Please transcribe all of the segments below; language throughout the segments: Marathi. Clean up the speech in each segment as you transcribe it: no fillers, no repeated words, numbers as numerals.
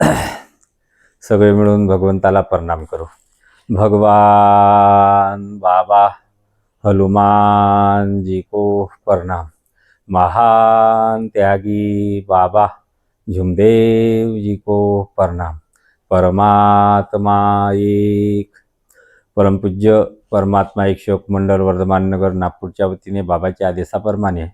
सगळे मिळून भगवंताला प्रणाम करू। भगवान बाबा हनुमान जी को प्रणाम। महान त्यागी बाबा झुमदेव जी को प्रणाम। परमात्मा एक। परमपूज्य परमात्मा एक शोक मंडल वर्धमान नगर नागपूरच्या वतीने बाबाच्या आदेशाप्रमाणे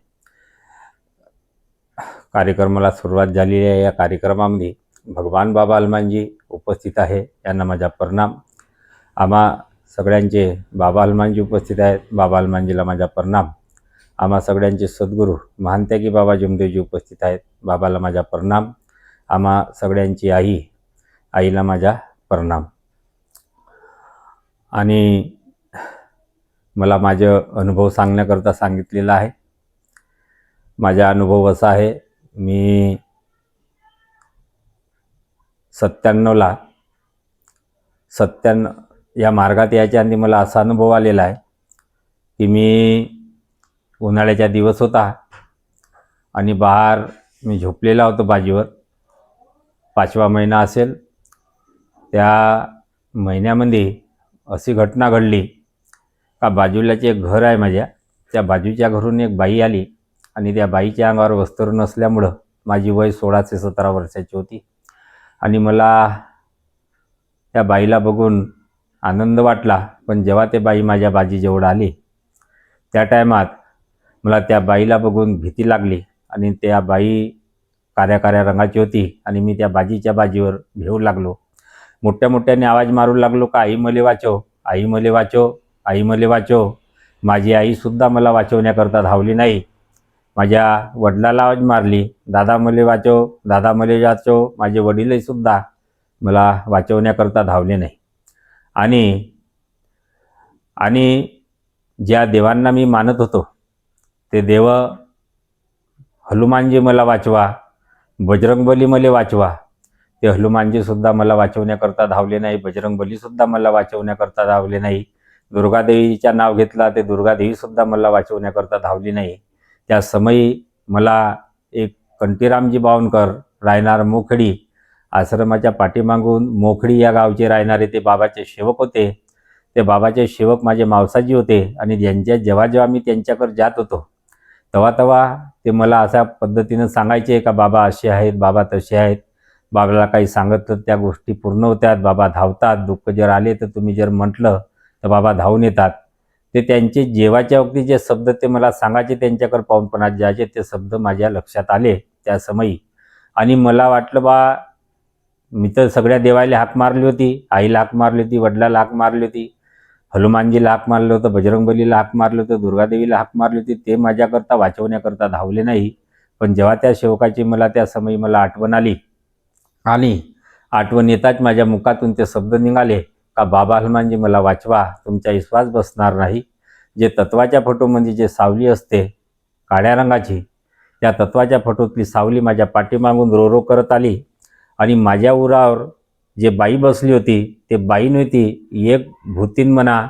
कार्यक्रमाला सुरुवात झालेली आहे। या कार्यक्रमामध्ये भगवान बाबा हनुमानजी उपस्थित आहे, यांना माझा प्रणाम। आम्हा सगळ्यांचे बाबा हनुमानजी उपस्थित आहेत, बाबा हनुमानजीला माझा प्रणाम। आम्हा सगळ्यांचे सद्गुरू महानत्यागी बाबा जमदेवजी उपस्थित आहेत, बाबाला माझा प्रणाम। आम्हा सगळ्यांची आईला माझा प्रणाम। आणि मला माझे अनुभव सांगण्याकरता सांगितलेला आहे। माझा अनुभव असा आहे, मी 97 या मार्गात यायच्या आधी मला असा अनुभव आलेला आहे की मी उन्हाळ्याचा दिवस होता आणि बाहेर मी झोपलेला होतो बाजीवर। 5वा महिना असेल। त्या महिन्यामध्ये अशी घटना घडली का बाजूलाच एक घर आहे माझ्या, त्या बाजूच्या घरून एक बाई आली आणि त्या बाईच्या अंगावर वस्त्र नसल्यामुळं माझी वय 16 ते 17 वर्षाची होती आणि मला त्या बाईला बघून आनंद वाटला। पण जेव्हा ते बाई माझ्या बाजीजवळ आली त्या टायमात मला त्या बाईला बघून भीती लागली आणि त्या बाई काऱ्या रंगाची होती आणि मी त्या बाजीच्या बाजीवर भेऊ लागलो। मोठ्या मोठ्याने आवाज मारू लागलो का आई मले वाचव, आई मले वाचव, आई मले वाचव। माझी आईसुद्धा मला वाचवण्याकरता धावली नाही। माझ्या वडिलाला आवाज मारली, दादा मले वाचव, दादा मले वाचव। माझे वडीलही सुद्धा मला वाचवण्याकरता धावले नाही। आणि ज्या देवांना मी मानत होतो ते देव हनुमानजी मला वाचवा, बजरंगबली मला वाचवा, ते हनुमानजीसुद्धा मला वाचवण्याकरता धावले नाही। बजरंगबलीसुद्धा मला वाचवण्याकरता धावले नाही। दुर्गादेवीचं नाव घेतला ते दुर्गादेवीसुद्धा मला वाचवण्याकरता धावली नाही। त्या समयी मला एक कंटीरामजी बावनकर राहणार मोखडी आश्रमाच्या पाठीमागून मोखडी या गावचे राहणारे ते बाबाचे सेवक होते। ते बाबाचे सेवक माझे मावसाजी होते आणि जेव्हा मी त्यांच्याकडे जात होतो तेव्हा ते मला अशा पद्धतीनं सांगायचे का बाबा असे आहेत, बाबा तसे आहेत। बाबाला काही सांगितलं त्या गोष्टी पूर्ण होत्यात, बाबा धावतात। दुःख जर आले तर तुम्ही जर म्हटलं तर बाबा धावून येतात। ते त्यांचे जेवाच्या वक्ती जे शब्द ते मला सांगायचे, त्यांच्याकडे पाहूनपणात जायचे, ते शब्द माझ्या लक्षात आले त्या समयी। आणि मला वाटलं बा मी तर सगळ्या देवाला हाक मारली होती, आईला हाक मारली होती, वडिलाला हाक मारली होती, हनुमानजीला हाक मारलं होतं, बजरंगबलीला हाक मारलं होतं, दुर्गादेवीला हाक मारली होती, ते माझ्याकरता वाचवण्याकरता धावले नाही। पण जेव्हा त्या सेवकाची मला त्या समयी मला आठवण आली आणि आठवण येताच माझ्या मुखातून ते शब्द निघाले का बाबा हनुमानजी मला वाचवा, तुमचा विश्वास बसणार नाही। जे तत्वाच्या फोटोमध्ये जे सावली असते काळ्या रंगाची, त्या तत्वाच्या फोटोतली सावली माझ्या पाठीमागून रो रो करत आली आणि माझ्या उरावर जे बाई बसली होती ते बाई नव्हती, एक भूतीन म्हणा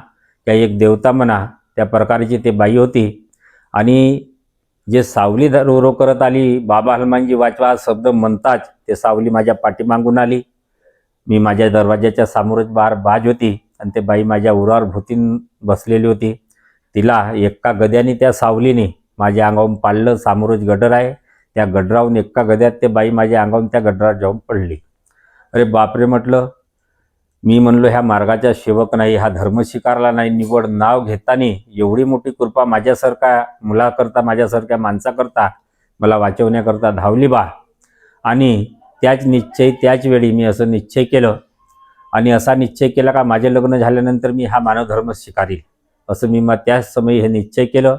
त्या एक देवता म्हणा त्या प्रकारची ते बाई होती। आणि जे सावली रो रो करत आली बाबा हनुमानजी वाचवा शब्द म्हणताच ते सावली माझ्या पाठीमागून आली। मी माझ्या दरवाजाच्या समोरच बाज होती आणि ते बाई माझ्या उरावर भूतीन बसलेली होती। तिला एका गद्याने त्या सावलीने माझ्या अंगावरून पाडलं। समोरच गडर आहे, त्या गडरावरून एका गद्यात ते बाई माझ्या अंगावरून त्या गडरावर जाऊन पडली। अरे बापरे म्हटलं, मी म्हणलो ह्या मार्गाचा सेवक नाही, हा धर्म स्वीकारला नाही, निवड नाव घेताना एवढी मोठी कृपा माझ्यासारख्या मुलाकरता, माझ्यासारख्या माणसाकरता मला वाचवण्याकरता धावली बा। आणि त्याच वेळी मी असं निश्चय केलं आणि असा निश्चय केला का माझे लग्न झाल्यानंतर मी हा मानव धर्म स्वीकारील, असं मी त्याच समयी हे निश्चय केलं।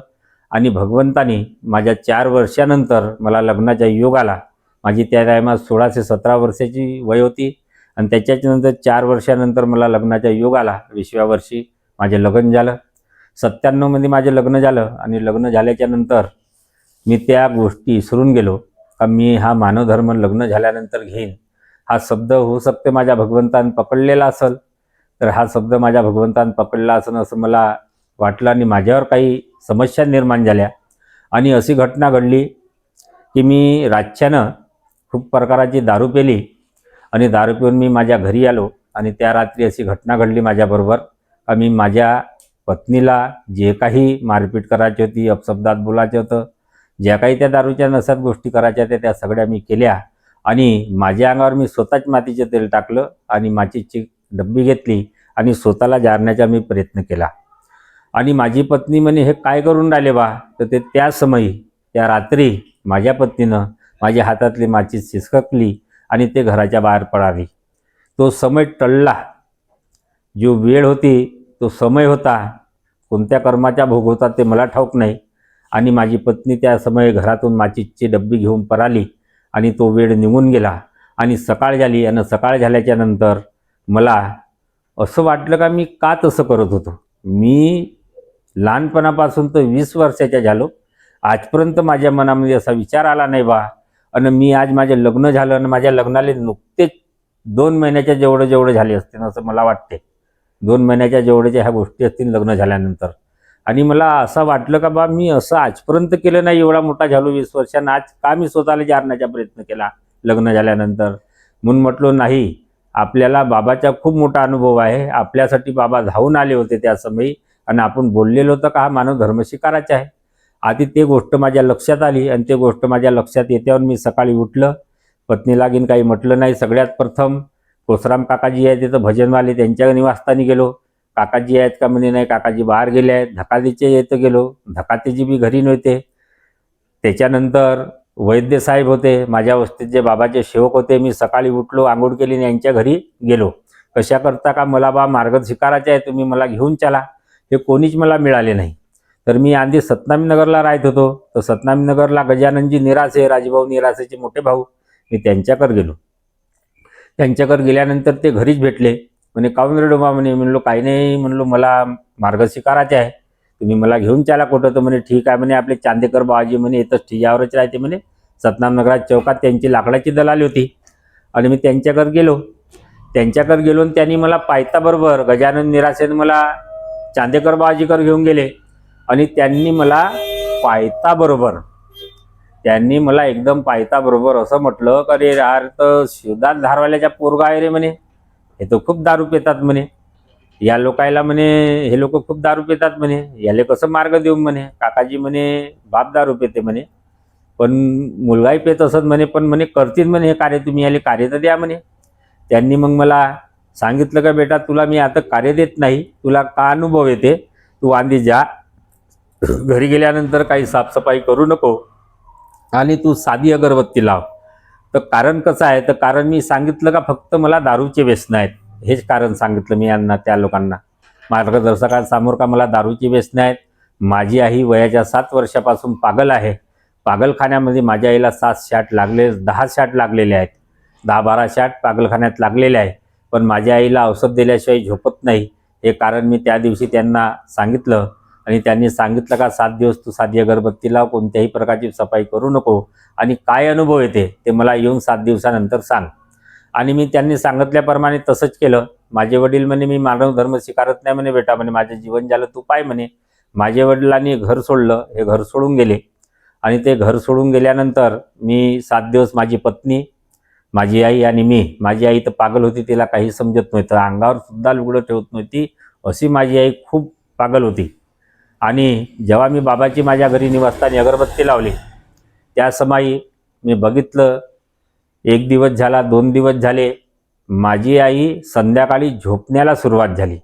आणि भगवंतानी माझ्या 4 वर्षानंतर मला लग्नाचा योग आला। माझी त्या टायमात 16 ते 17 वर्षाची वय होती आणि त्याच्यानंतर 4 वर्षानंतर मला लग्नाचा योग आला। 20व्या वर्षी माझे लग्न झालं। 97 मध्ये माझे लग्न झालं आणि लग्न झाल्याच्या नंतर मी त्या गोष्टी विसरून गेलो का मी हा मानव धर्म लग्न झाल्यानंतर घेईन। हा शब्द होऊ शकते माझ्या भगवंतानं पकडलेला असेल, तर हा शब्द माझ्या भगवंतानं पकडला असेल असं मला वाटलं आणि माझ्यावर काही समस्या निर्माण झाल्या। आणि अशी घटना घडली की मी रातच्यानं खूप प्रकाराची दारू पेली आणि दारू पिऊन मी माझ्या घरी आलो आणि त्या रात्री अशी घटना घडली माझ्याबरोबर का मी माझ्या पत्नीला जे काही मारपीट करायची होती, अपशब्दात बोलायचं होतं, ज्या काही त्या दारूच्या नशात गोष्टी करायच्या होत्या त्या सगळ्या मी केल्या आणि माझ्या अंगावर मी स्वतःच मातीचे तेल टाकलं आणि माचीची डब्बी घेतली आणि स्वतःला जाळण्याचा मी प्रयत्न केला. आणि माझी पत्नी म्हणे हे काय करून राहिले बा? तर ते त्या समयी त्या रात्री माझ्या पत्नीनं माझ्या हातातली माचीस हिसकली आणि ते घराच्या बाहेर पळाली. तो समय टळला, जो वेळ होती तो समय होता, कोणत्या कर्माचा भोग होता ते मला ठाऊक नाही. आणि माझी पत्नी त्या समय घरातून माचीची डब्बी घेऊन पळाली आणि तो वेळ निघून गेला आणि सकाळ झाली. आणि सकाळ झाल्याच्या नंतर मला असं वाटलं का मी का तसं करत होतो. मी लहानपणापासून तर 20 वर्षाचा झालो, आजपर्यंत माझ्या मनामध्ये असा विचार आला नाही बा. आणि मी आज माझे लग्न झालं आणि माझ्या लग्नाला नुकतेच 2 महिन्याच्या जेवढे झाले असतील असं मला वाटते. 2 महिन्याच्या जेवढ्याच्या ह्या गोष्टी असतील लग्न झाल्यानंतर. आणि मला असं वाटलं का बा मी असं आजपर्यंत केलं नाही, एवढा मोठा झालो 20 वर्षांना, आज का मी स्वतःला जारण्याचा प्रयत्न केला लग्न झाल्यानंतर. म्हणून म्हटलो नाही, आपल्याला बाबाचा खूप मोठा अनुभव आहे, आपल्यासाठी बाबा धावून आले होते त्या समयी आणि आपण बोललेलो होतं का हा मानव धर्म स्वीकारायचा आहे. आधी ते गोष्ट माझ्या लक्षात आली आणि ते गोष्ट माझ्या लक्षात येत्यावर मी सकाळी उठलं, पत्नीला लागीन काही म्हटलं नाही. सगळ्यात प्रथम कोसराम काकाजी आहे तिथं भजनवाले, त्यांच्या निवासस्थानी गेलो. काकाजी आहेत का म्हणे नाही, काकाजी बाहेर गेले आहेत. धकाजीचे येतं गेलो, धकातेजी बी घरी नव्हते. त्याच्यानंतर वैद्य साहेब होते माझ्या वस्तीत, जे बाबाचे सेवक होते. मी सकाळी उठलो, आंघोळ केली आणि यांच्या घरी गेलो. कशा करता का मला बा मार्ग स्वीकारायचा आहे, तुम्ही मला घेऊन चला. हे कोणीच मला मिळाले नाही. तर मी आधी सतनामीनगरला राहत होतो, तर सतनामीनगरला गजाननजी निरासे, राजभाऊ निरासेचे मोठे भाऊ, मी त्यांच्याकडे गेलो. त्यांच्याकडे गेल्यानंतर ते घरीच भेटले. म्हणे काऊन रे डोबा म्हणे. म्हणलो काही नाही, म्हणलो मला मार्ग स्वीकारायचा आहे, तुम्ही मला घेऊन चला कुठं. तर म्हणे ठीक आहे म्हणे, आपले चांदेकर बाबाजी म्हणे येतच ठिजावरच राहते म्हणे, सतनामनगरात चौकात त्यांची लाकडाची दलाली होती. आणि मी त्यांच्याकडे गेलो आणि त्यांनी मला पायताबरोबर गजानन निरासेने मला चांदेकर बाबाजीकर घेऊन गेले आणि त्यांनी मला एकदम पायताबरोबर असं म्हटलं का रे यार, तर शिवदास धारवाल्याच्या पोरगा आहे रे म्हणे, हे तर खूप दारू पितात म्हणे, या लोकायला म्हणे हे लोक खूप दारू पितात म्हणे, याले कसं मार्ग देऊ म्हणे. काकाजी म्हणे बाप दारू पिते म्हणे, पण मुलगाही पेत असत म्हणे, पण म्हणे करतील म्हणे हे कार्य, तुम्ही याले कार्य तर द्या म्हणे. त्यांनी मग मला सांगितलं का बेटा तुला मी आता कार्य देत नाही, तुला का अनुभव येते, तू आधी जा, घरी गेल्यानंतर काही साफसफाई करू नको आणि तू साधी अगरबत्ती लाव. तर कारण कसं आहे, तर कारण मी सांगितलं का फक्त मला दारूचे व्यसन आहेत, हेच कारण सांगितलं मी यांना, त्या लोकांना मार्गदर्शकांसमोर का मला दारूची व्यसन आहेत. माझी आई वयाच्या 7 वर्षापासून पागल आहे. पागलखान्यामध्ये माझ्या आईला 7 शॉट लागले, 10 शॉट लागलेले आहेत, 10-12 शॉट पागलखान्यात लागलेले आहे. पण माझ्या आईला औषध दिल्याशिवाय झोपत नाही, हे कारण मी त्या दिवशी त्यांना सांगितलं. आणि त्यांनी सांगितलं का 7 दिवस तू साधी अगरबत्ती लाव, कोणत्याही प्रकारची सफाई करू नको, आणि काय अनुभव येते ते मला येऊन 7 दिवसानंतर सांग. आणि मी त्यांनी सांगितल्याप्रमाणे तसंच केलं. माझे वडील म्हणे मी मानव धर्म स्वीकारत नाही म्हणे बेटा, म्हणे माझे जीवन झालं तू पाय म्हणे. माझे वडिलांनी घर सोडलं, हे घर सोडून गेले. आणि ते घर सोडून गेल्यानंतर मी 7 दिवस माझी पत्नी, माझी आई आणि मी, माझी आई तर पागल होती, तिला काही समजत नव्हतं, अंगावर सुद्धा लुगडं ठेवत नव्हती, अशी माझी आई खूप पागल होती. आणि जेव्हा मी बाबाची माझ्या घरी निवासस्थानी अगरबत्ती लावली, त्या समयी मी बघितलं, 1 दिवस झाला, 2 दिवस झाले, माझी आई संध्याकाळी झोपण्याला सुरुवात झाली.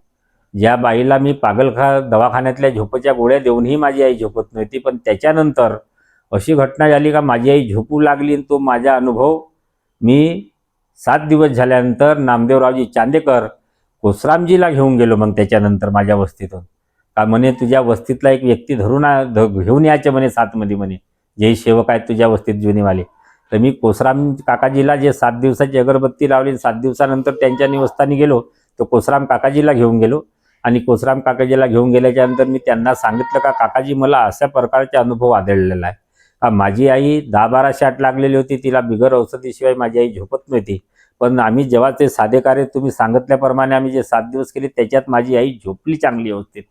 ज्या बाईला मी दवाखान्यातल्या झोपेच्या गोळ्या देऊनही माझी आई झोपत नव्हती, पण त्याच्यानंतर अशी घटना झाली का माझी आई झोपू लागली. तो माझा अनुभव मी 7 दिवस झाल्यानंतर नामदेवरावजी चांदेकर कोसरामजीला घेऊन गेलो. मग त्याच्यानंतर माझ्या वस्तीतून का म्हणे तुझ्या वस्तीतला एक व्यक्ती घेऊन यायचे म्हणे 7 मध्ये म्हणे, जे सेवक आहेत तुझ्या वस्तीत जुनीवाले. तर मी कोसराम काकाजीला जे 7 दिवसाची अगरबत्ती लावली, 7 दिवसानंतर त्यांच्या निवासस्थानी गेलो, तर कोसराम काकाजीला घेऊन गेलो. आणि कोसराम काकाजीला घेऊन गेल्याच्यानंतर मी त्यांना सांगितलं का काकाजी मला अशा प्रकारचे अनुभव आढळलेला आहे का माझी आई 10-12 शॉट लागलेली होती, तिला बिगर औषधीशिवाय माझी आई झोपत नव्हती. पण आम्ही जेव्हा ते साधे कार्य तुम्ही सांगितल्याप्रमाणे आम्ही जे 7 दिवस केले, त्याच्यात माझी आई झोपली चांगली अवस्थेत.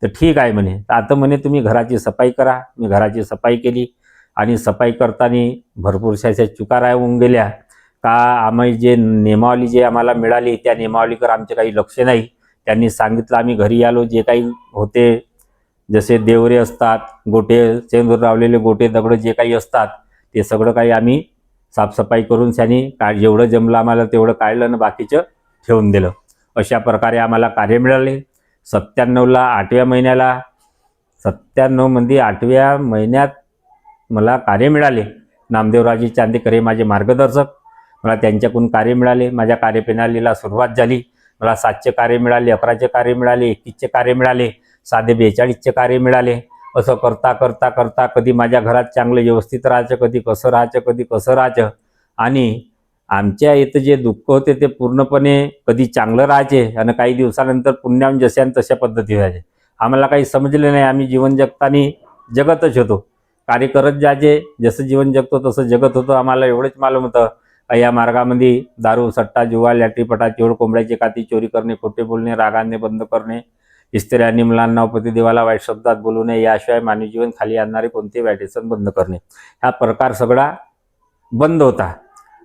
तर ठीक आहे म्हणे, तर आता म्हणे तुम्ही घराची सफाई करा. मी घराची सफाई केली आणि सफाई करताना भरपूरशा अशा चुका राहून गेल्या. का आम्ही जे नियमावली जे आम्हाला मिळाली त्या नियमावलीवर आमचे काही लक्ष नाही. त्यांनी सांगितलं, आम्ही घरी आलो, जे काही होते जसे देवरे असतात, गोटे सेंदूर लावलेले गोटे दगड जे काही असतात ते सगळं काही आम्ही साफसफाई करून त्याने जेवढं जमलं आम्हाला तेवढं काढलं आणि बाकीचं ठेवून दिलं. अशा प्रकारे आम्हाला कार्य मिळाले. 97ला 8व्या महिन्याला 97मध्ये 8व्या महिन्यात मला कार्य मिळाले. नामदेवरावजी चांदेकर हे माझे मार्गदर्शक. मला त्यांच्याकडून कार्य मिळाले. माझ्या कार्यप्रणालीला सुरुवात झाली. मला 7चे कार्य मिळाले, 11चे कार्य मिळाले, 21चे कार्य मिळाले, साधे 42चे कार्य मिळाले. असं करता करता करता कधी माझ्या घरात चांगलं व्यवस्थित राहायचं, कधी कसं राहायचं. आणि आमच्या इथं जे दुःख होते ते पूर्णपणे कधी चांगलं राहायचे आणि काही दिवसानंतर पुण्याहून जशान तशा पद्धती व्हायचे. आम्हाला काही समजले नाही. आम्ही जीवन जगताना जगतच होतो, कार्य करत जायचे. जसं जीवन जगतो तसं जगत होतं. आम्हाला एवढंच मालूम होतं या मार्गामध्ये दारू, सट्टा, जुवा, लॅटरीपटा, चोर, कोंबड्याची काती, चोरी करणे, खोटे बोलणे, रागाने बंद करणे, स्त्रियांनी मुलांना पती देवाला वाईट शब्दात बोलू नये, याशिवाय मानवी जीवन खाली आणणारे कोणते वाईट व्यसन बंद करणे, हा प्रकार सगळा बंद होता.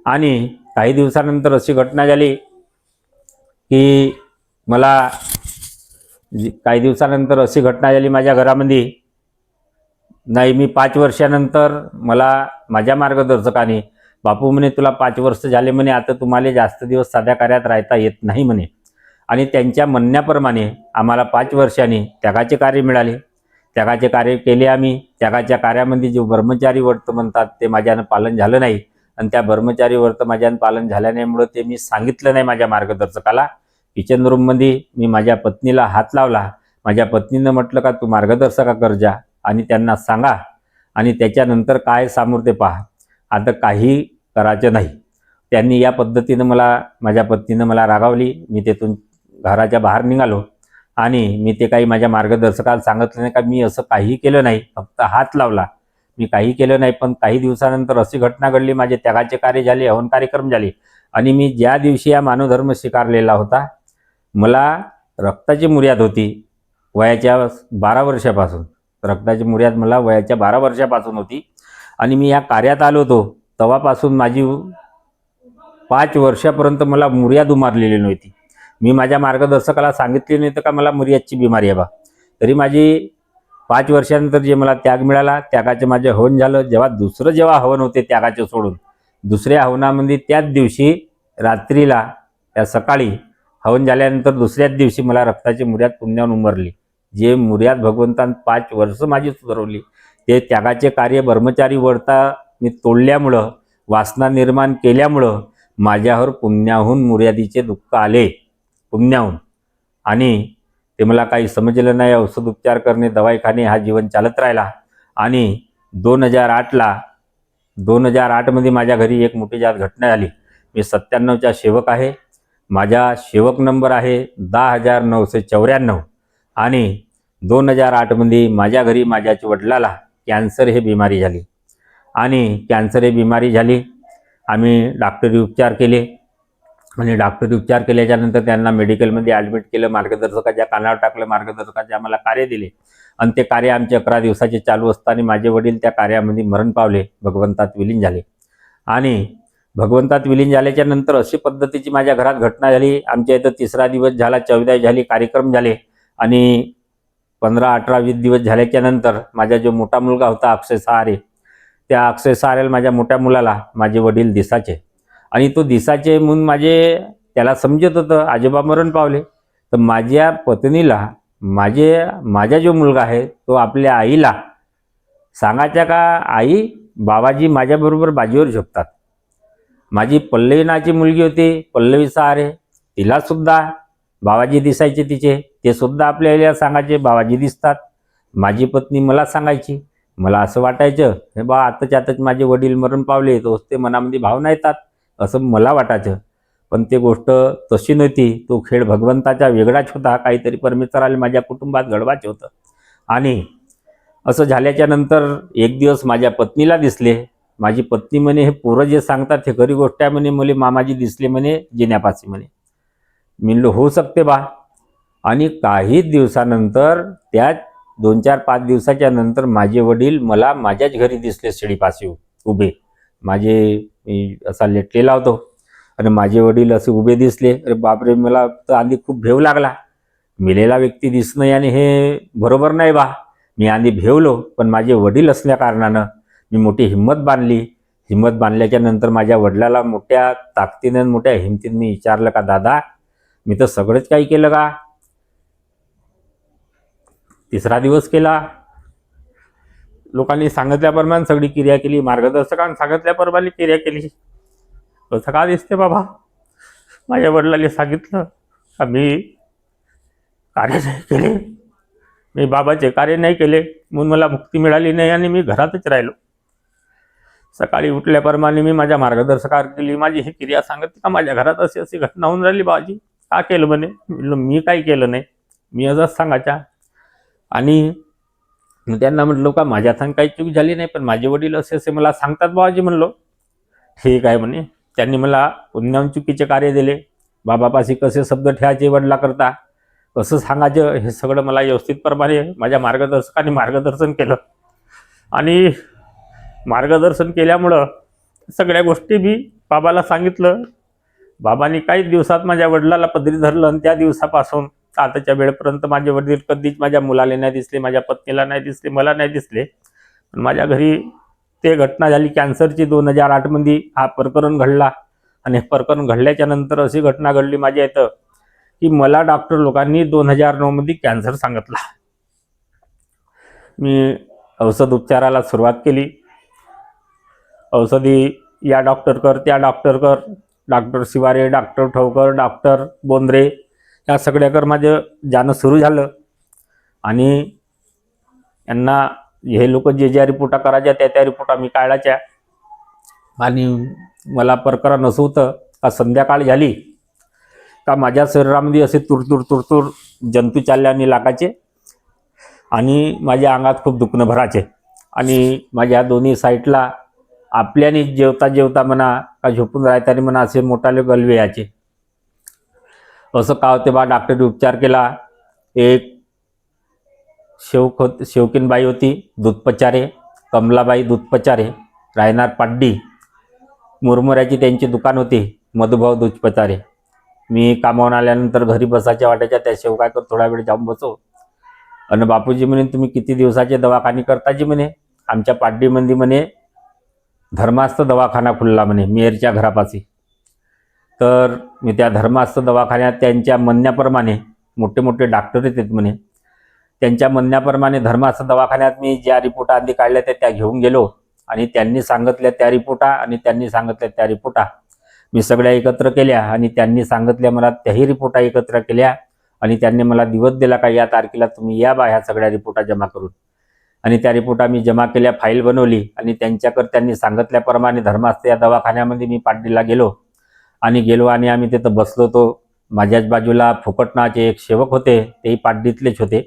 आणि काही दिवसानंतर अशी घटना झाली की माझ्या घरामध्ये. नाही, मी 5 वर्षानंतर मला माझ्या मार्गदर्शकाने, बापू म्हणे तुला 5 वर्ष झाले म्हणे, आता तुम्हाला जास्त दिवस साध्या कार्यात राहता येत नाही म्हणे. आणि त्यांच्या म्हणण्याप्रमाणे आम्हाला 5 वर्षांनी त्यागाचे कार्य मिळाले. त्यागाचे कार्य केले आम्ही. त्यागाच्या कार्यामध्ये जे ब्रह्मचारी व्रत म्हणतात ते माझ्यानं पालन झालं नाही. आणि त्या ब्रह्मचारी व्रत माझ्यानं पालन झाल्यामुळे ते मी सांगितलं नाही माझ्या मार्गदर्शकाला. किचन रूममध्ये मी माझ्या पत्नीला हात लावला. माझ्या पत्नीनं म्हटलं का तू मार्गदर्शकाकडे जा आणि त्यांना सांगा आणि त्याच्यानंतर काय सामोरते पहा, आता काही करायचं नाही. त्यांनी या पद्धतीनं माझ्या पत्नीनं मला रागावली. मी तेथून घराच्या बाहेर निघालो आणि मी ते काही माझ्या मार्गदर्शकाला सांगितलं नाही का मी असं काही केलं नाही, फक्त हात लावला, मी काही केलं नाही. पण काही दिवसानंतर अशी घटना घडली, माझे त्यागाचे कार्य झाले, हवन कार्यक्रम झाले. आणि मी ज्या दिवशी हा मानवधर्म स्वीकारलेला होता, मला रक्ताची मुर्याद होती वयाच्या 12 वर्षापासून. रक्ताची मुर्याद मला वयाच्या 12 वर्षापासून होती. आणि मी या कार्यात आलो होतो तेव्हापासून माझी 5 वर्षापर्यंत मला मुर्याद उमारलेली नव्हती. मी माझ्या मार्गदर्शकाला सांगितले नाही तर का मला मुर्यादची बिमारी आहे बा. तरी माझी 5 वर्षानंतर जे मला त्याग मिळाला, त्यागाचे माझे हवन झालं. जेव्हा हवन होते त्यागाचे सोडून, दुसऱ्या हवनामध्ये त्याच दिवशी रात्रीला त्या सकाळी हवन झाल्यानंतर दुसऱ्याच दिवशी मला रक्ताची मुर्याद पुण्याहून उमरली. जे मुर्याद भगवंतान 5 वर्ष माझी सुधारवली, ते त्यागाचे कार्य ब्रह्मचारी व्रत मी तोडल्यामुळं, वासना निर्माण केल्यामुळं माझ्यावर पुण्याहून मुर्यादीचे दुःख आले, पुण्याहून. आणि ते मला काही समजलं नाही. औषध उपचार करणे, दवाखाने, हा जीवन चालत राहिला. आणि 2008मध्ये माझ्या घरी एक मोठी घटना झाली. मी 97चा सेवक आहे. माझा सेवक नंबर आहे 10,994. आणि 2008मध्ये माझ्या घरी माझ्या वडिलाला कॅन्सर हे बिमारी झाली. आणि कॅन्सर हे बिमारी झाली. आम्ही डॉक्टरी उपचार केले आणि डॉक्टरी उपचार केल्याच्यानंतर त्यांना मेडिकलमध्ये ॲडमिट केलं. मार्गदर्शकाच्या कानावर टाकलं. मार्गदर्शकाचे आम्हाला कार्य दिले आणि ते कार्य आमचे 11 दिवसाचे चालू असताना माझे वडील त्या कार्यामध्ये मरण पावले, भगवंतात विलीन झाले. आणि भगवंतात विलीन झाल्याच्या नंतर अशी पद्धतीची माझ्या घरात घटना झाली. आमच्या इथं 3रा दिवस झाला, 14 झाली, कार्यक्रम झाले. आणि 15, 18, 20 दिवस झाल्याच्या नंतर माझा जो मोठा मुलगा होता अक्षय सहारे, त्या अक्षय सहारेला, माझ्या मोठ्या मुलाला माझे वडील दिसाचे. आणि तो दिसाचे म्हणून त्याला समजत होतं आजोबा मरण पावले. तर माझ्या पत्नीला माझा जो मुलगा आहे तो आपल्या आईला सांगायचा का आई बाबाजी माझ्याबरोबर बाजीवर झोपतात. माझी पल्लवी नावाची मुलगी होती, पल्लवी सहारे, तिलासुद्धा बाबाजी दिसायचे तिचे. ते सुद्धा आपल्या आईला सांगायचे बाबाजी दिसतात. माझी पत्नी मला सांगायची. मला असं वाटायचं हे बा आताच माझे वडील मरण पावले, तोच ते मनामध्ये भावना येतात असं मला वाटायचं. पण ते गोष्ट तशी नव्हती. तो खेळ भगवंताचा वेगळाच होता. काहीतरी परमेश्वराला माझ्या कुटुंबात घडवायचं होतं. आणि असं झाल्याच्या नंतर एक दिवस माझ्या पत्नीला दिसले. माझी पत्नी म्हणे हे पोरं जे सांगतात हे खरी गोष्ट आहे म्हणे, मला मामाजी दिसले म्हणे जिन्यापाशी म्हणे. मी म्हणलो होऊ शकते बा. आणि काही दिवसानंतर, त्या 2-4-5 दिवसाच्या नंतर माझे वडील मला माझ्याच घरी दिसले, शिडीपाशी उभे. माझे मी असा लेटलेला होतो आणि माझे वडील असे उभे दिसले. अरे बापरे, मला तर आधी खूप भेव लागला. मेलेला व्यक्ती दिसणं याने हे बरोबर नाही बा. मी आधी भेवलो, पण माझे वडील असल्या कारणानं मी मोठी हिंमत बांधली. हिंमत बांधल्याच्या नंतर माझ्या वडिलाला मोठ्या ताकदीनं मोठ्या हिमतीनं मी विचारलं, का दादा मी तर सगळंच काही केलं का? तिसरा दिवस केला. लोकांनी सांगितल्याप्रमाणे सगळी क्रिया केली, मार्गदर्शकांनी सांगितल्याप्रमाणे क्रिया केली. तसं का दिसते बाबा? माझ्या वडिलांनी सांगितलं का मी कार्य नाही केले, मी बाबाचे कार्य नाही केले, म्हणून मला मुक्ती मिळाली नाही आणि मी घरातच राहिलो. सकाळी उठल्याप्रमाणे मी माझ्या मार्गदर्शकावर केली, माझी ही क्रिया सांगत का माझ्या घरात अशी अशी घटना होऊन राहिली बाबाजी, का केलं म्हणे? मी काही केलं नाही, मी असंच सांगायच्या. आणि त्यांना म्हटलो का माझ्या हाताने काही चूक झाली नाही, पण माझे वडील असे असे मला सांगतात बाबाजी. म्हणलो ठीक आहे म्हणे. त्यांनी मला पुन्हा चुकीचे कार्य दिले. बाबापाशी कसे शब्द ठेवायचे वडिलाकरता, कसं सांगायचं, हे सगळं मला व्यवस्थितप्रमाणे माझ्या मार्गदर्शकाने मार्गदर्शन केलं. आणि मार्गदर्शन केल्यामुळं सगळ्या गोष्टी मी बाबाला सांगितलं. बाबांनी काही दिवसात माझ्या वडिलाला पदरी धरलं आणि त्या दिवसापासून आताच्या वेळेपर्यंत माझे वडील कधीच माझ्या मुलाला नाही दिसले, माझ्या पत्नीला नाही दिसले, मला नाही दिसले. पण माझ्या घरी ते घटना झाली कॅन्सरची 2008 मध्ये हा प्रकरण घडला. आणि हे प्रकरण घडल्याच्या नंतर अशी घटना घडली माझ्या इथं की मला डॉक्टर लोकांनी 2009 मध्ये कॅन्सर सांगितला. मी औषध उपचाराला सुरुवात केली. औषधी या डॉक्टर कर, त्या डॉक्टर कर, doctor Shivare, doctor ठवकर, doctor Bondre, या सगळ्याकर माझं जाणं सुरू झालं. आणि यांना हे लोक जे ज्या रिपोर्टा करायच्या त्या रिपोर्टा मी काढायच्या. आणि मला प्रकरण असं होतं का संध्याकाळ झाली का माझ्या शरीरामध्ये असे तुरतुर तुरतुर जंतू चालल्याने लागायचे आणि माझ्या अंगात खूप दुखणं भरायचे. आणि माझ्या दोन्ही साईडला आपल्याने जेवता जेवता म्हणा का झोपून राहताना म्हणा असे मोठाले गलवे यायचे. असं का होते बा? डॉक्टरने उपचार केला. एक शेवकीनबाई होती दूधपचारे, कमलाबाई दूधपचारे, रायनार पाड्डी, मुरमुऱ्याची त्यांची दुकान होती, मधुभाऊ दूधपचारे. मी कामावून आल्यानंतर घरी बसायच्या वाटायच्या, त्या शेवकायकर थोडा वेळ जाऊन बसो. आणि बापूजी म्हणे तुम्ही किती दिवसाचे दवाखाने करताजी म्हणे? आमच्या पाड्डीमध्ये म्हणे धर्मास्थ दवाखाना खुलला म्हणे मेयरच्या घरापाशी. तर मी त्या धर्मास्थ दवाखान्यात त्यांच्या म्हणण्याप्रमाणे मोठे मोठे डॉक्टर येतात म्हणे, त्यांच्या म्हणण्याप्रमाणे धर्मास्थ दवाखान्यात मी ज्या रिपोर्टा आधी काढल्या त्या घेऊन गेलो. आणि त्यांनी सांगितल्या त्या रिपोर्टा आणि त्यांनी सांगितल्या त्या रिपोर्टा मी सगळ्या एकत्र केल्या. आणि त्यांनी सांगितल्या मला त्याही रिपोर्टा एकत्र केल्या. आणि त्यांनी मला दिवस दिला का या तारखेला तुम्ही या बा ह्या सगळ्या रिपोर्टा जमा करून. आणि त्या रिपोर्टा मी जमा केल्या, फाईल बनवली. आणि त्यांच्याकडे त्यांनी सांगितल्याप्रमाणे धर्मास्थ या दवाखान्यामध्ये मी पाड्डीला गेलो. आणि आम्ही तिथं बसलो. तो माझ्याच बाजूला फुकट नावाचे एक सेवक होते, तेही पाड्डीतलेच होते.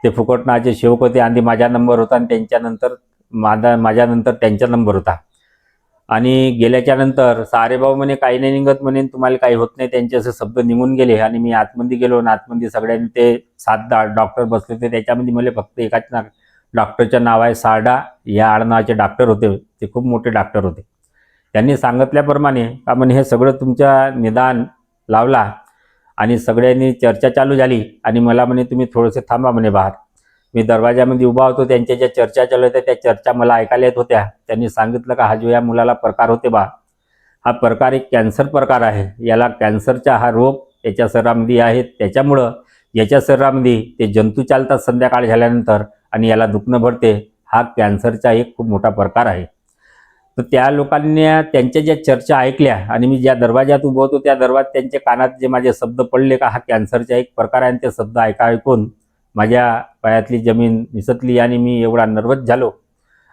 ते फुकट नावाचे सेवक होते. आणि माझा नंबर होता आणि त्यांच्यानंतर माझ्यानंतर त्यांचा नंबर होता. आणि गेल्याच्या नंतर सारे भाऊ म्हणे काही नाही निघत म्हणे, तुम्हाला काही होत नाही, त्यांचे असे शब्द निघून गेले. आणि मी आतमध्ये गेलो आणि आतमध्ये सगळ्यांनी ते 7 डॉक्टर बसले होते. त्याच्यामध्ये मला फक्त एकाच डॉक्टरचं नाव आहे सारडा या आडनावाचे डॉक्टर होते. ते खूप मोठे डॉक्टर होते. त्यांनी सांगितल्याप्रमाणे का म्हणे हे सगळं तुमच्या निदान लावला. आणि सगळ्यांनी चर्चा चालू झाली. आणि मला म्हणे तुम्ही थोडेसे थांबा म्हणे बाहेर. मी दरवाजामध्ये उभा होतो. त्यांच्या ज्या चर्चा चालू होत्या त्या चर्चा मला ऐकायला येत होत्या. त्यांनी सांगितलं का हा जो या मुलाला प्रकार होते बा, हा प्रकार एक कॅन्सर प्रकार आहे. याला कॅन्सरचा हा रोग याच्या शरीरामध्ये आहे. त्याच्यामुळं याच्या शरीरामध्ये ते जंतू चालतात संध्याकाळ झाल्यानंतर आणि याला दुखणं भरते. हा कॅन्सरचा एक खूप मोठा प्रकार आहे. तर त्या लोकांनी त्यांच्या ज्या चर्चा ऐकल्या आणि मी ज्या दरवाजात उभं होतो त्या दरवाजात त्यांच्या कानात जे माझे शब्द पडले का हा कॅन्सरचा एक प्रकार आहे, आणि ते शब्द ऐकून माझ्या पायातली जमीन निसटली. आणि मी एवढा नर्वस झालो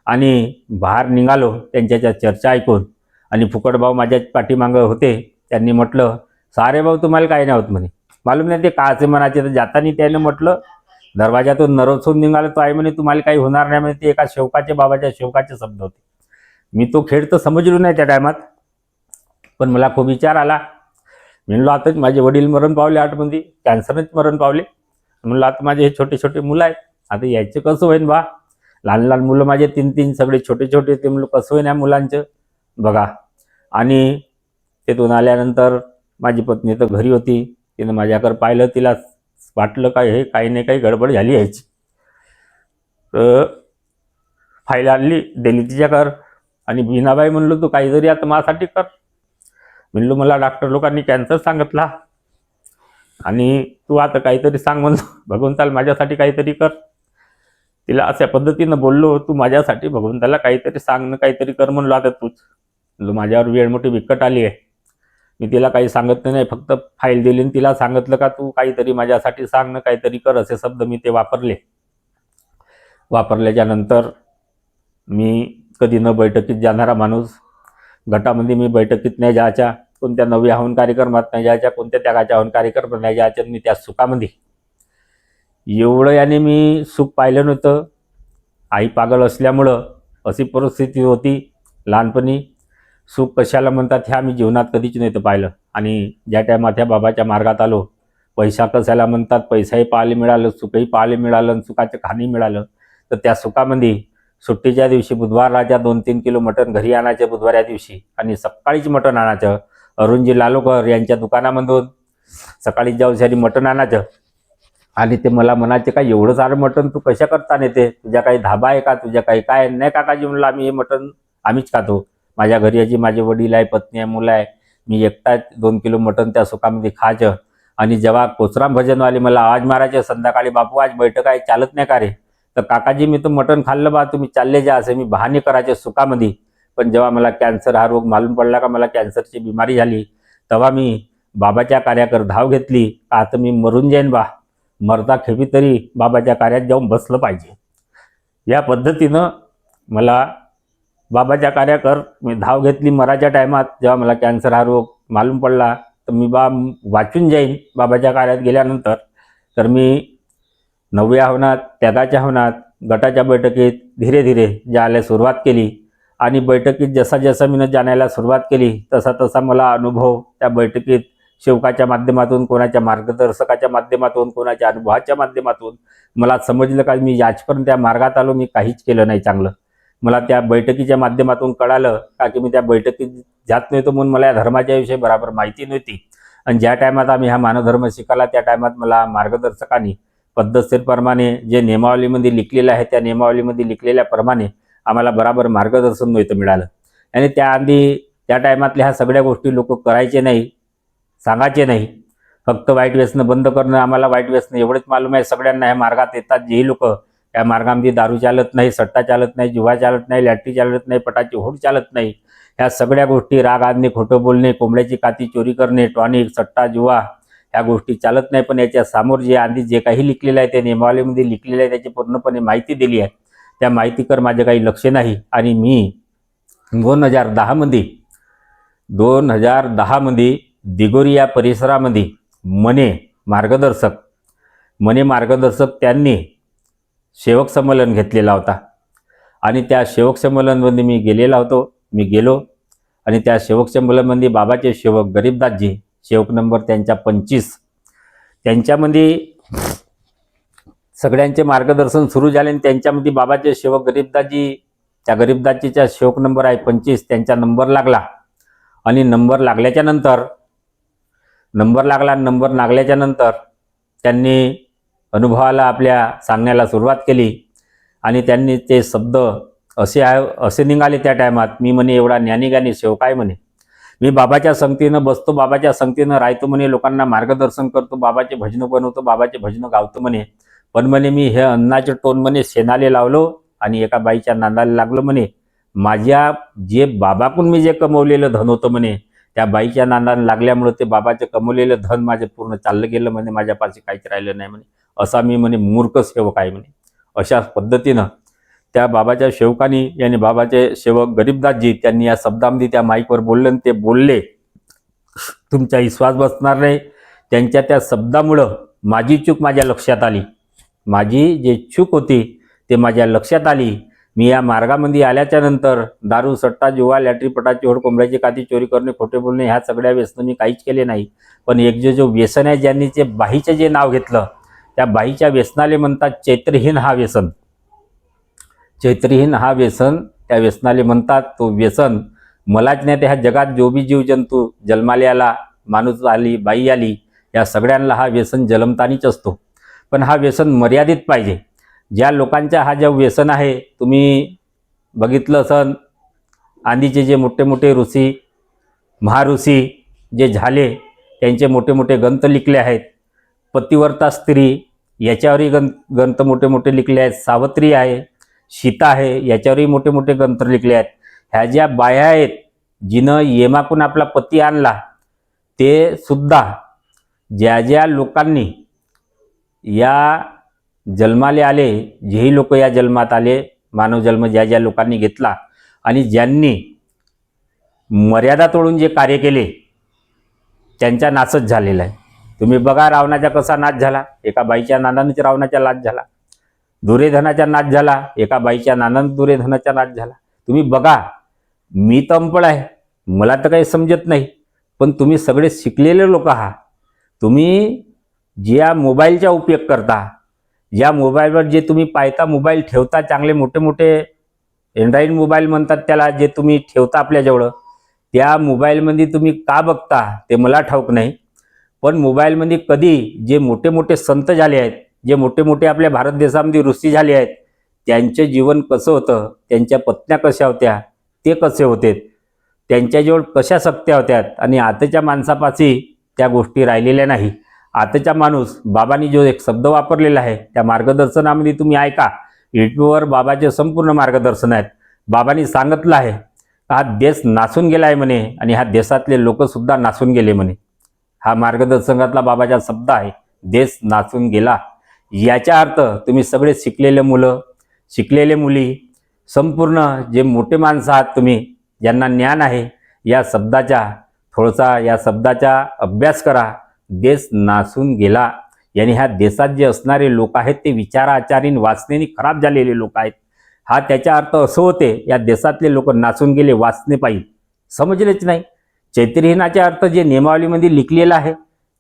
आणि बाहेर निघालो त्यांच्या ज्या चर्चा ऐकून. आणि फुकटभाऊ माझ्याच पाठीमागं होते. त्यांनी म्हटलं सारे भाऊ तुम्हाला काही नाही होत म्हणे. मालूम नाही ते काचे म्हणायचे. तर जाताना त्यानं म्हटलं दरवाजातून नर्वस होऊन निघालो तो आहे म्हणे तुम्हाला काही होणार नाही म्हणे. ते एका शेवकाचे बाबाच्या शेवकाचे शब्द होते. मी तो खेळ तर समजलो नाही त्या टायमात, पण मला खूप विचार आला. म्हणलो आता माझे वडील मरण पावले 8 मध्ये, कॅन्सरच मरण पावले. म्हणलं आता माझे हे छोटे छोटे मुलं आहेत, आता यायचं कसं होईन बा? लहान लहान मुलं माझे 3-3 सगळे छोटे छोटे. ते म्हणलं कसं होईन या मुलांचं? बघा आणि तिथून आल्यानंतर माझी पत्नी तर घरी होती. तिनं माझ्याकडे पाहिलं, तिला वाटलं काय हे काही नाही काही गडबड झाली यायची. तर फाईल आणली, दिली तिच्याकडं आणि बीनाबाई म्हणलो तू काहीतरी आता माझ्यासाठी कर. म्हणलो मला डॉक्टर लोकांनी कॅन्सर सांगितला आणि तू आता काहीतरी सांग म्हणलो, भगवंताला माझ्यासाठी काहीतरी कर. तिला अशा पद्धतीनं बोललो, तू माझ्यासाठी भगवंताला काहीतरी सांग ना, काहीतरी कर म्हणलो आता तूच. म्हणलो माझ्यावर वेळ मोठी विकट आली आहे. मी तिला काही सांगितलं नाही, फक्त फाईल दिली आणि तिला सांगितलं का तू काहीतरी माझ्यासाठी सांग ना, काहीतरी कर. असे शब्द मी ते वापरल्याच्या नंतर मी कधी न बैठकीत जाणारा माणूस, गटामध्ये मी बैठकीत नाही जायच्या, कोणत्या नवी हवन कार्यक्रमात नाही जायच्या, कोणत्या त्यागाच्या हवन कार्यक्रमात नाही जायच्या. मी त्या सुखामध्ये एवढं याने मी सुख पाहिलं नव्हतं. आई पागल असल्यामुळं अशी परिस्थिती होती लहानपणी. सुख कशाला म्हणतात ह्या मी जीवनात कधीच नव्हतं पाहिलं. आणि ज्या टायमात ह्या बाबाच्या मार्गात आलो, पैसा कशाला म्हणतात, पैसाही पाहायला मिळालं, सुखही पाहायला मिळालं आणि सुखाचं खाणी मिळालं. तर त्या सुखामध्ये सुट्टीच्या दिवशी बुधवार राजा 2-3 किलो मटण घरी आणायचं बुधवाऱ्या दिवशी आणि सकाळीच मटण आणायचं. अरुणजी लालोकर यांच्या दुकानामधून सकाळीच जाऊन मटण आणायचं आणि ते मला म्हणायचे काय एवढं सारं मटण तू कशा करता नेते, तुझ्या काही धाबा आहे का, तुझ्या काही काय नाही. काकाजी म्हणलं आम्ही हे मटण आम्हीच खातो. माझ्या घरी याची माझे वडील आहे, पत्नी आहे, मुलं आहे. मी एकटाच 2 किलो मटण त्या सुखामध्ये खायचं. आणि जेव्हा कोचराम भजनवाले मला आवाज मारायचे संध्याकाळी, बापू आज बैठक आहे चालत नाही का रे, तर काकाजी मी तर मटण खाल्लं बा, तुम्ही चालले जा, असे मी बहाणे करायचे सुखामध्ये. पण जेव्हा मला कॅन्सर हा रोग मालूम पडला का मला कॅन्सरची बिमारी झाली, तेव्हा मी बाबाच्या कार्याकर धाव घेतली. आता मी मरून जाईन बा, मरता खेपी तरी बाबाच्या कार्यात जाऊन बसलं पाहिजे. या पद्धतीनं मला बाबाच्या कार्याकर मी धाव घेतली. मराच्या टायमात जेव्हा मला कॅन्सर हा रोग मालूम पडला तर मी वाचून जाईन बाबाच्या कार्यात गेल्यानंतर. तर मी 9व्या हवनात, त्यागाच्या हवनात, गटाच्या बैठकीत धीरे धीरे जायला सुरुवात केली. आणि बैठकीत जसा जसा मी जाण्याला सुरुवात केली तसा तसा मला अनुभव त्या बैठकीत सेवकाच्या माध्यमातून, कोणाच्या मार्गदर्शकाच्या माध्यमातून, कोणाच्या अनुभवाच्या माध्यमातून मला समजलं का मी याचपर्यंत त्या मार्गात आलो, मी काहीच केलं नाही चांगलं. मला त्या बैठकीच्या माध्यमातून कळालं का की मी त्या बैठकीत जात नव्हतो म्हणून मला या धर्माच्या विषयी बरोबर माहिती नव्हती. आणि ज्या टायमात आम्ही हा मानवधर्म शिकायला त्या टायमात मला मार्गदर्शकांनी पद्धतशीरप्रमाणे जे नियमावलीमध्ये लिखलेलं आहे त्या नियमावलीमध्ये लिखलेल्याप्रमाणे आम्हाला बरोबर मार्गदर्शन नव्हतं मिळालं. आणि त्याआधी त्या टायमातल्या ह्या सगळ्या गोष्टी लोक करायचे नाही, सांगायचे नाही. फक्त वाईट व्यसनं बंद करणं, आम्हाला वाईट व्यसनं एवढंच मालूम आहे सगळ्यांना. ह्या मार्गात येतात जे लोक, या मार्गामध्ये दारू चालत नाही, सट्टा चालत नाही, जुवा चालत नाही, लॅटरी चालत नाही, पटाची होड चालत नाही. ह्या सगळ्या गोष्टी राग आणणे, खोटं बोलणे, कोंबड्याची काती चोरी करणे, टॉनिक, सट्टा, जुवा ह्या गोष्टी चालत नाही. पण याच्या समोर जे आधी जे काही लिखलेलं आहे ते नियमावलीमध्ये लिखलेलं आहे त्याची पूर्णपणे माहिती दिली आहे. त्या माहितीकर माझे काही लक्ष नाही. आणि मी 2010 मध्ये दिगोरी या परिसरामध्ये मने मार्गदर्शक त्यांनी सेवक संमेलन घेतलेला होता. आणि त्या सेवक संमेलनमध्ये मी गेलो आणि त्या सेवक संमेलनमध्ये बाबाचे सेवक गरीबदासजी, सेवक नंबर त्यांच्या 25, त्यांच्यामध्ये सगळ्यांचे मार्गदर्शन सुरू झाले. आणि त्यांच्यामध्ये बाबाचे सेवक गरीबदासजी, त्या गरीबदासजीचा सेवक नंबर आहे 25, त्यांचा नंबर लागला. आणि नंबर लागल्याच्या नंतर त्यांनी अनुभवाला आपल्या सांगण्याला सुरुवात केली. आणि त्यांनी ते शब्द असे निघाले त्या टायमात, मी म्हणे एवढा ज्ञानी सेवक आहे म्हणे, मी बाबाच्या संगतीनं बसतो, बाबाच्या संगतीनं राहतो म्हणे, लोकांना मार्गदर्शन करतो, बाबाचे भजनं बनवतो, बाबाचे भजनं गावतो म्हणे. पण म्हणे मी हे अन्नाचे टोन म्हणे शेणाले लावलो आणि एका बाईच्या नांदाला लागलो म्हणे. माझ्या जे बाबाकडून मी जे कमवलेलं धन होतं म्हणे त्या बाईच्या नांदाला लागल्यामुळे ते बाबाचे कमवलेलं धन माझे पूर्ण चाललं गेलं म्हणे, माझ्यापाशी काहीच राहिलं नाही म्हणे. असा मी म्हणे मूर्ख सेवक आहे म्हणे. अशा पद्धतीनं त्या बाबाच्या सेवकांनी यानी बाबाचे सेवक गरीबदासजी त्यांनी या शब्दामध्ये त्या माईकवर बोलले. आणि ते बोलले, तुमचा विश्वास बसणार नाही, त्यांच्या त्या शब्दामुळं माझी चूक माझ्या लक्षात आली. माझी जे चूक होती ते माझ्या लक्षात आली. मी या मार्गामध्ये आल्याच्या नंतर दारू, सट्टा, जुवा, लॅटरी, पटाची होड, कोंबड्याची काती चोरी करणे, खोटे बोलणे ह्या सगळ्या व्यसन मी काहीच केले नाही. पण एक जो व्यसन आहे, ज्यांनी ते बाईचं जे नाव घेतलं त्या बाईच्या व्यसनाले म्हणतात चैत्रहीन हा व्यसन. त्या व्यसनाले म्हणतात. तो व्यसन मलाच नाही तर ह्या जगात जो बी जीवजंतू जन्माला आला, माणूस आली, बाई आली, या सगळ्यांना हा व्यसन जन्मतानीच असतो. पण हा व्यसन मर्यादित पाहिजे. ज्या लोकांचा हा जो व्यसन आहे, तुम्ही बघितलं असन आधीचे जे मोठे मोठे ऋषी महाऋषी जे झाले, त्यांचे मोठे मोठे ग्रंथ लिखले आहेत. पतिव्रता स्त्री याच्यावरही ग्रंथ मोठे मोठे लिखले आहेत. सावित्री आहे, सीता आहे, याच्यावरही मोठे मोठे ग्रंथ लिखले आहेत. ह्या ज्या बाया आहेत जिनं येमाकून आपला पती आणला, ते सुद्धा ज्या ज्या लोकांनी या जन्माले आले, जेही लोक या जन्मात आले, मानव जन्म ज्या ज्या लोकांनी घेतला आणि ज्यांनी मर्यादा तोडून जे कार्य केले, त्यांचा नाशच झालेला आहे. तुम्ही बघा रावणाचा कसा नाश झाला, एका बाईच्या नादानेच रावणाचा नाश झाला. दुर्योधनाचा नाश झाला, एका बाईच्या नादाने दुर्योधनाचा नाश झाला. तुम्ही बघा, मी तर अंपळ आहे, मला तर काही समजत नाही, पण तुम्ही सगळे शिकलेले लोक आहात. तुम्ही ज्या मोबाईलचा उपयोग करता, ज्या मोबाईलवर जे तुम्ही पाहता, मोबाईल ठेवता, चांगले मोठे मोठे अँड्रॉइड मोबाईल म्हणतात त्याला, जे तुम्ही ठेवता आपल्याजवळ, त्या मोबाईलमध्ये तुम्ही का बघता ते मला ठाऊक नाही. पण मोबाईलमध्ये कधी जे मोठे मोठे संत झाले आहेत, जे मोठे मोठे आपल्या भारत देशामध्ये ऋषी झाले आहेत, त्यांचे जीवन कसं होतं, त्यांच्या पत्न्या कशा होत्या, ते कसे होते, त्यांच्याजवळ कशा शक्त्या होत्या, आणि आताच्या माणसापाशी त्या गोष्टी राहिलेल्या नाही. आताचा माणूस, बाबांनी जो एक शब्द वापरलेला आहे त्या मार्गदर्शनामध्ये तुम्ही ऐका, यूट्यूबवर बाबाचे संपूर्ण मार्गदर्शन आहेत. बाबांनी सांगितलं आहे हा देश नासून गेला आहे म्हणे, आणि ह्या देशातले लोकसुद्धा नासून गेले म्हणे. हा मार्गदर्शनातला बाबाचा शब्द आहे, देश नासून गेला. याचा अर्थ तुम्ही सगळे शिकलेले मुलं, शिकलेले मुली, संपूर्ण जे मोठे माणसं आहात तुम्ही, ज्यांना ज्ञान आहे, या शब्दाचा थोडासा या शब्दाचा अभ्यास करा. देश नासून गेला, यानी ह्या देशात जे असणारे लोक आहेत ते विचाराचारीन वासनेने खराब झालेले लोक आहेत. हा त्याचा अर्थ असं होते, या देशातले लोक नासून गेले वासने पायी. समजलेच नाही. चैत्रीहीनाचा अर्थ जे नियमावलीमध्ये लिखलेला आहे,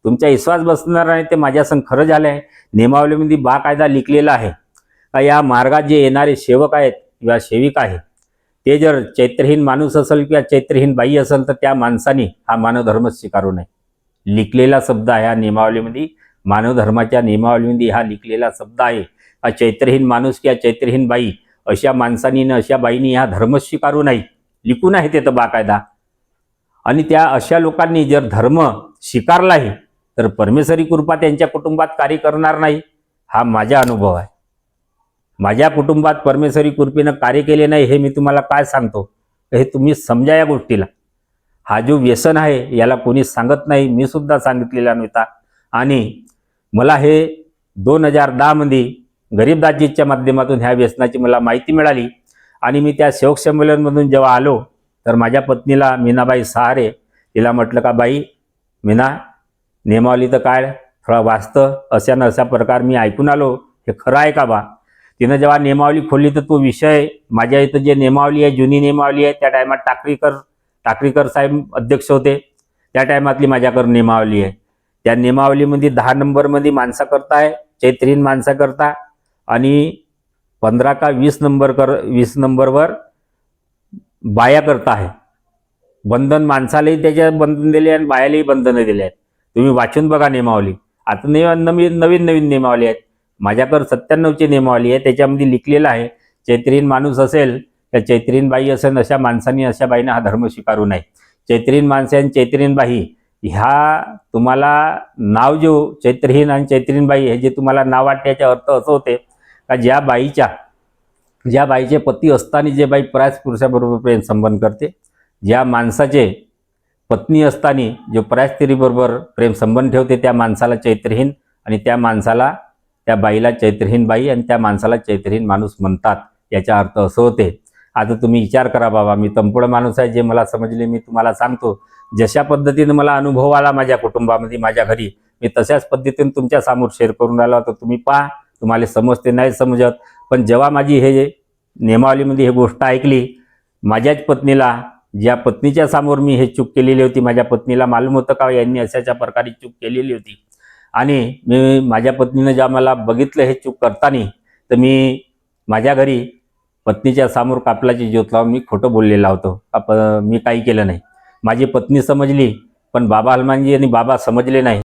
तुमचा विश्वास बसणार नाही, ते माझ्या संग खरं झालं आहे. नियमावलीमध्ये बाकायदा लिखलेला आहे का या मार्गात जे येणारे सेवक आहेत किंवा सेविका आहे, ते जर चैत्रहीन माणूस असेल किंवा चैत्रहीन बाई असेल, तर त्या माणसाने हा मानवधर्म स्वीकारू नये. लिखलेला शब्द आहे हा नियमावलीमध्ये, मानवधर्माच्या नियमावलीमध्ये हा लिखलेला शब्द आहे. हा चैत्रहीन माणूस किंवा चैत्रहीन बाई अशा माणसांनी न अशा बाईंनी हा धर्म स्वीकारू नाही, लिखून आहे ते तर बाकायदा. आणि त्या अशा लोकांनी जर धर्म स्वीकारलाही तर परमेश्वरी कृपा त्यांच्या कुटुंबात कार्य करणार नाही. हा माझा अनुभव आहे. माझ्या कुटुंबात परमेश्वरी कृपेनं कार्य केले नाही, हे मी तुम्हाला काय सांगतो, हे तुम्ही समजा या गोष्टीला. हा जो व्यसन आहे याला कोणी सांगत नाही, मी सुद्धा सांगितलेला नव्हता. आणि मला हे 2010 मध्ये गरीबदासजीच्या माध्यमातून ह्या व्यसनाची मला माहिती मिळाली. आणि मी त्या सेवक संमेलनमधून जेव्हा आलो, तर माझ्या पत्नीला मीनाबाई सहारे, तिला म्हटलं का बाई मीना, नियमावली तर काय थोडा वाचतं, अशा न अशा प्रकार मी ऐकून आलो, हे खरं आहे का बा. तिनं जेव्हा नियमावली खोलली तर तो विषय, माझ्या इथं जे नियमावली आहे, जुनी नियमावली आहे, त्या टायमात टाकळीकर साहेब अध्यक्ष होते, त्या टायमातली माझ्याकडे नियमावली आहे. त्या नियमावलीमध्ये 10 नंबरमध्ये माणसा करता आहे, चैत्रीहीन माणसा करता, आणि 15 का 20 नंबरवर बाया करता आहे. बंधन माणसालाही त्याच्या बंधन दिले आणि बायालाही बंधनं दिले आहेत. तुम्ही वाचून बघा नियमावली. आता नवीन नियमावली आहेत. माझ्याकडे 97ची नियमावली आहे, त्याच्यामध्ये लिखलेलं आहे चैत्रीहीन माणूस असेल त्या चैत्रीहीन बाई असेल, अशा माणसांनी अशा बाईनं हा धर्म स्वीकारू नये. चैत्रीहीन माणसे आणि चैत्रीहीन बाई ह्या तुम्हाला नाव जो चैत्रहीन आणि चैत्रीहीन बाई हे जे तुम्हाला नाव वाटते, याचा अर्थ असं होते का ज्या बाईचे पती असताना जे बाई परास पुरुषाबरोबर प्रेम संबंध करते, ज्या माणसाचे पत्नी असताना जो परास स्त्रीबरोबर प्रेम संबंध ठेवते, त्या माणसाला चैत्रहीन, आणि त्या बाईला चैत्रहीन बाई, आणि त्या माणसाला चैत्रहीन माणूस म्हणतात. याचा अर्थ असं होते. आता तुम्ही विचार करा बाबा, मी तंपुड माणूस आहे, जे मला समजले मी तुम्हाला सांगतो. जशा पद्धतीने मला अनुभव आला माझ्या कुटुंबामध्ये, माझ्या घरी, मी तशाच पद्धतीने तुमच्या समोर शेअर करून राहिलो. तर तुम्ही पहा, तुम्हाला समजते नाही समजत. पण जेव्हा माझी हे नियमावलीमध्ये हे गोष्ट ऐकली, माझ्याच पत्नीला, ज्या पत्नीच्या समोर मी हे चूक केलेली होती, माझ्या पत्नीला मालूम होतं का यांनी अशाच्या प्रकारे चूक केलेली होती. आणि मी माझ्या पत्नीनं जेव्हा मला बघितलं हे चूक करताना, तर मी माझ्या घरी पत्नीच्या समोर कापलाची ज्योत लावून मी खोटं बोललेला होतो. मी काही केलं नाही. माझी पत्नी समजली, पण बाबा हनुमानजी आणि बाबा समजले नाही.